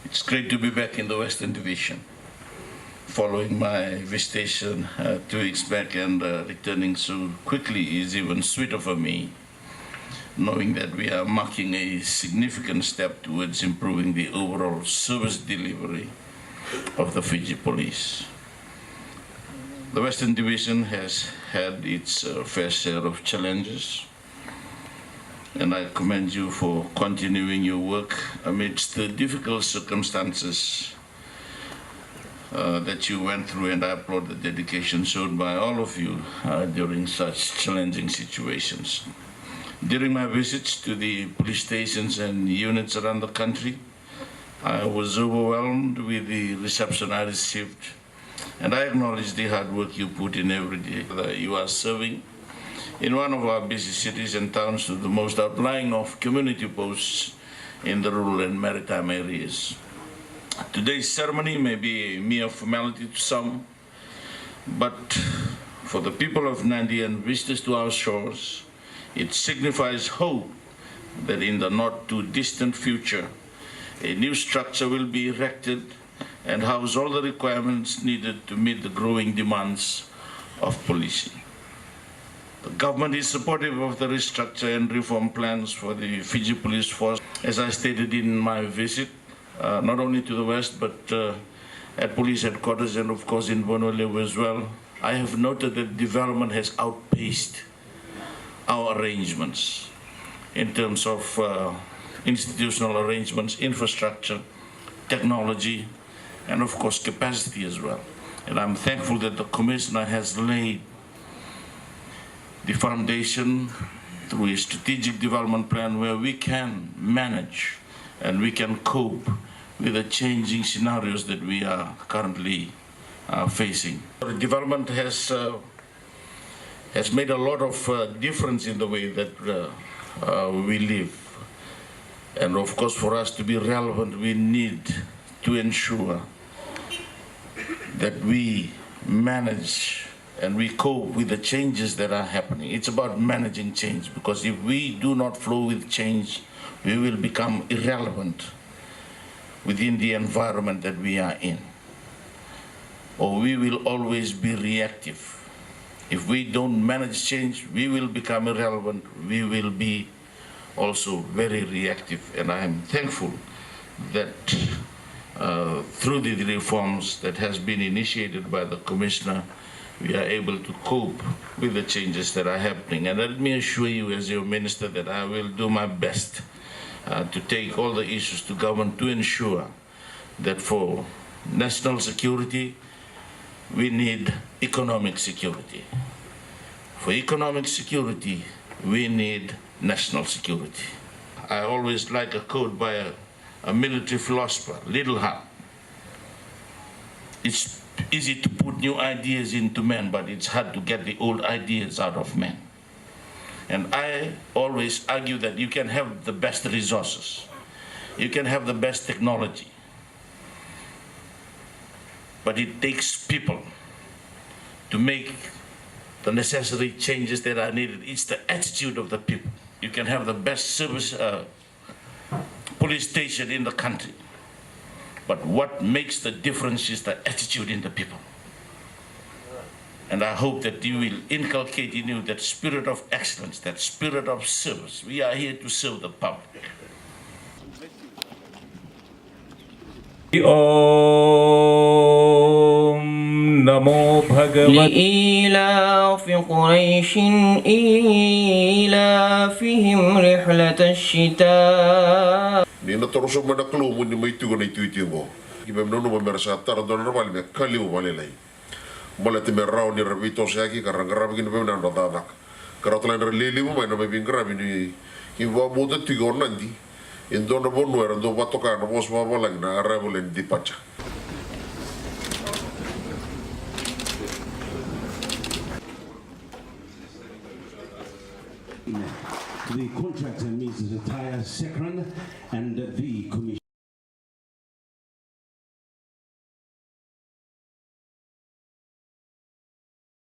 It's great to be back in the Western Division, following my visitation 2 weeks back, and returning so quickly is even sweeter for me, knowing that we are marking a significant step towards improving the overall service delivery of the Fiji Police. The Western Division has had its fair share of challenges, and I commend you for continuing your work amidst the difficult circumstances that you went through, and I applaud the dedication shown by all of you during such challenging situations. During my visits to the police stations and units around the country, I was overwhelmed with the reception I received, and I acknowledge the hard work you put in every day that you are serving in one of our busy cities and towns to the most outlying of community posts in the rural and maritime areas. Today's ceremony may be a mere formality to some, but for the people of Nadi and visitors to our shores, it signifies hope that in the not too distant future, a new structure will be erected and house all the requirements needed to meet the growing demands of policing. The government is supportive of the restructure and reform plans for the Fiji Police Force. As I stated in my visit, not only to the West, but at police headquarters and of course in Honolulu as well, I have noted that development has outpaced our arrangements in terms of institutional arrangements, infrastructure, technology, and of course capacity as well. And I'm thankful that the Commissioner has laid the foundation through a strategic development plan where we can manage and we can cope with the changing scenarios that we are currently facing. The development has made a lot of difference in the way that we live. And of course, for us to be relevant, we need to ensure that we manage and we cope with the changes that are happening. It's about managing change, because if we do not flow with change, we will become irrelevant within the environment that we are in, or we will always be reactive. If we don't manage change, we will become irrelevant. We will be also very reactive. And I am thankful that through the reforms that has been initiated by the Commissioner, we are able to cope with the changes that are happening. And let me assure you as your minister that I will do my best to take all the issues to government to ensure that for national security, we need economic security. For economic security, we need national security. I always like a quote by a military philosopher, Little Hart. It's easy to put new ideas into men, but it's hard to get the old ideas out of men. And I always argue that you can have the best resources, you can have the best technology, but it takes people to make the necessary changes that are needed. It's the attitude of the people. You can have the best service police station in the country, but what makes the difference is the attitude in the people. And I hope that you will inculcate in you that spirit of excellence, that spirit of service. We are here to serve the public. Om Namo Bhagavate لإيلاف قريش إيلافهم رحلة الشتاء. Nina toroso manaklo mo ni may tugo na ituiti mo. Ibem nono mamersa tara don normal me kaliu malelai. Molate me rao ni rabito siaki karangarabi ni bem nando dadak. Karatlan relili mo na may bingrabi ni iwa mo de tugo nandi. Indo na bonu era do batoka na bos mabalang na arabulen di pacha. The contractor, Mrs. Attire Sekran, and the Commission.